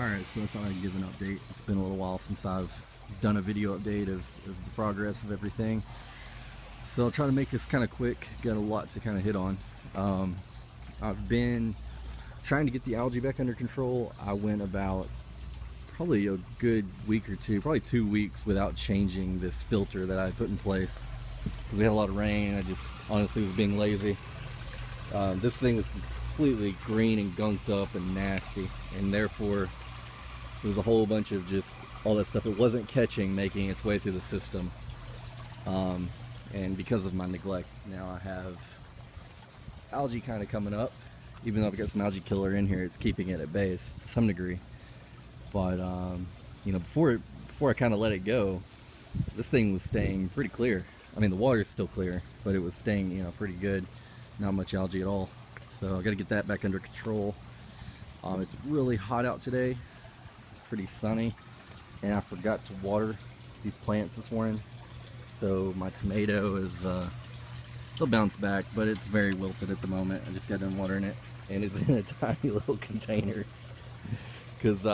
Alright, so I thought I'd give an update. It's been a little while since I've done a video update of the progress of everything. So I'll try to make this kind of quick. Got a lot to kind of hit on. I've been trying to get the algae back under control. I went about probably a good week or two, probably 2 weeks without changing this filter that I put in place. Because we had a lot of rain. I just honestly was being lazy. This thing was completely green and gunked up and nasty, and therefore there was a whole bunch of just all that stuff it wasn't catching making its way through the system. And because of my neglect, now I have algae kind of coming up. Even though I've got some algae killer in here, it's keeping it at bay to some degree. But you know, before I kind of let it go, this thing was staying pretty clear. I mean, the water's still clear, but it was staying, you know, pretty good. Not much algae at all. So I got to get that back under control. It's really hot out today, pretty sunny, and I forgot to water these plants this morning. So my tomato is it'll bounce back, but it's very wilted at the moment. I just got done watering it, and it's in a tiny little container because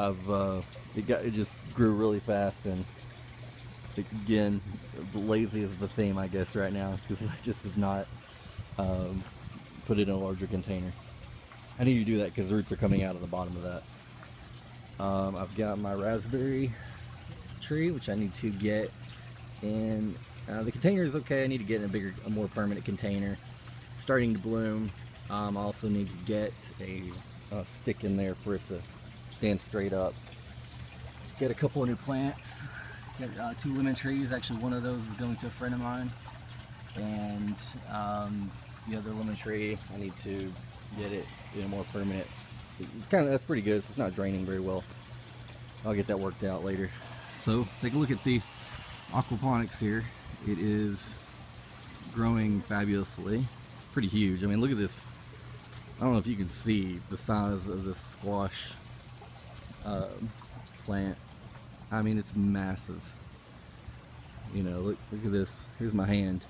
it just grew really fast. And again, lazy is the theme, I guess, right now, because I just have not put it in a larger container. I need to do that because roots are coming out of the bottom of that. I've got my raspberry tree, which I need to get in. The container is okay. I need to get in a more permanent container. It's starting to bloom. I also need to get a stick in there for it to stand straight up. Get a couple of new plants. Got 2 lemon trees. Actually, one of those is going to a friend of mine, and the other lemon tree, I need to get it in a more permanent. That's pretty good. So it's not draining very well. I'll get that worked out later. So take a look at the aquaponics here. It is growing fabulously. It's pretty huge. I mean, look at this. I don't know if you can see the size of this squash plant. I mean, it's massive. You know, look at this. Here's my hand.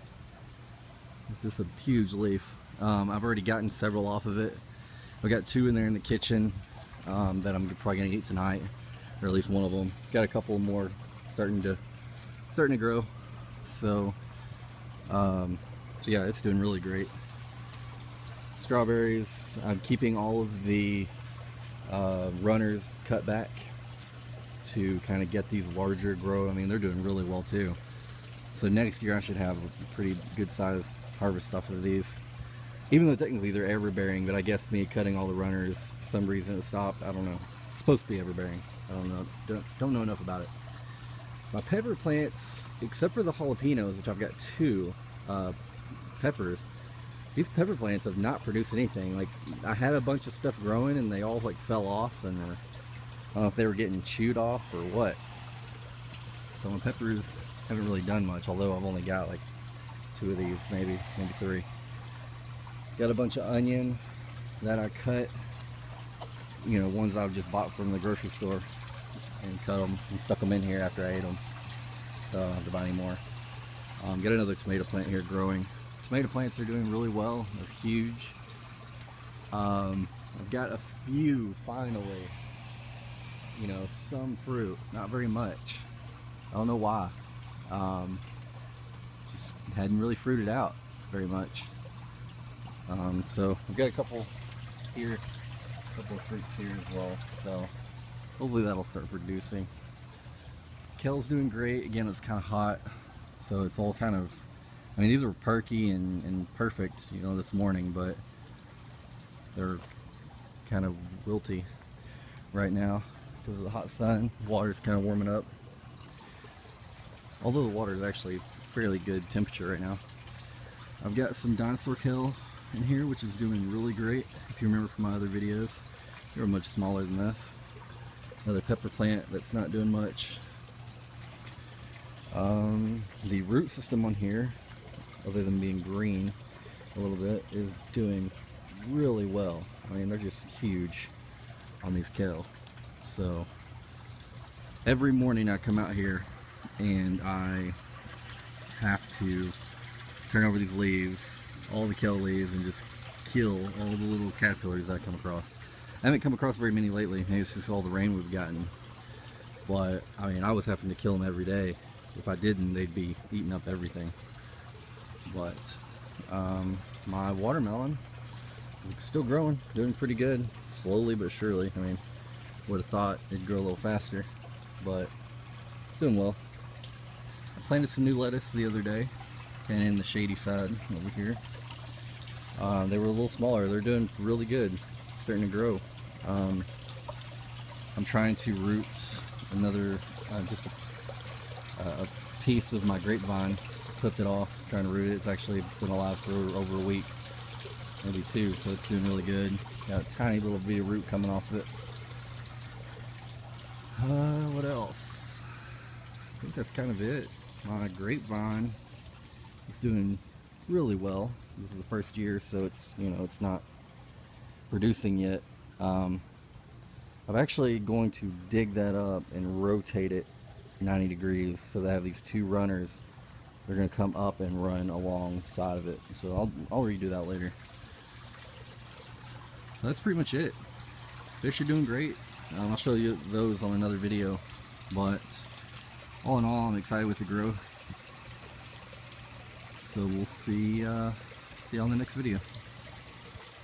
It's just a huge leaf. I've already gotten several off of it. I've got 2 in there in the kitchen that I'm probably gonna eat tonight, or at least one of them. Got a couple more starting to grow. So yeah, it's doing really great. Strawberries, I'm keeping all of the runners cut back to kind of get these larger grow. I mean, they're doing really well too. So next year I should have a pretty good size harvest off of these. Even though technically they're ever-bearing, but I guess me cutting all the runners, for some reason it stopped. I don't know. It's supposed to be ever-bearing. I don't know. Don't know enough about it. My pepper plants, except for the jalapenos, which I've got 2 peppers, these pepper plants have not produced anything. Like, I had a bunch of stuff growing and they all like fell off, and I don't know if they were getting chewed off or what. So my peppers haven't really done much, although I've only got like 2 of these, maybe 3. Got a bunch of onion that I cut, you know, ones I've just bought from the grocery store, and cut them and stuck them in here after I ate them. So I don't have to buy any more. Got another tomato plant here growing. Tomato plants are doing really well. They're huge. I've got a few finally, you know, some fruit, not very much. I don't know why. Just hadn't really fruited out very much. So I've got a couple here, a couple of fruits here as well. So hopefully that'll start producing. Kale's doing great. Again, it's kind of hot, so it's all kind of, I mean, these were perky and perfect, you know, this morning, but they're kind of wilty right now because of the hot sun. Water's kind of warming up. Although the water is actually fairly good temperature right now. I've got some dinosaur kale in here, which is doing really great. If you remember from my other videos, they were much smaller than this. Another pepper plant that's not doing much. The root system on here, other than being green a little bit, is doing really well. I mean, they're just huge on these kale. So every morning I come out here and I have to turn over these leaves, all the kale leaves, and just kill all the little caterpillars I come across. I haven't come across very many lately. Maybe it's just all the rain we've gotten. But I mean, I was having to kill them every day. If I didn't, they'd be eating up everything. But my watermelon is still growing, doing pretty good, slowly but surely. I mean, would have thought it'd grow a little faster, but it's doing well. I planted some new lettuce the other day, and in the shady side over here. They were a little smaller. They're doing really good, starting to grow. I'm trying to root another, just a piece of my grapevine. Clipped it off, trying to root it. It's actually been alive for over a week, maybe 2, so it's doing really good. Got a tiny little bit of root coming off of it. What else? I think that's kind of it. My grapevine is doing really well. This is the first year, so it's, you know, it's not producing yet. I'm actually going to dig that up and rotate it 90 degrees so that I have these 2 runners. They're going to come up and run alongside of it. So I'll redo that later. So that's pretty much it. Fish are doing great. I'll show you those on another video. But all in all, I'm excited with the growth. So we'll see you on the next video.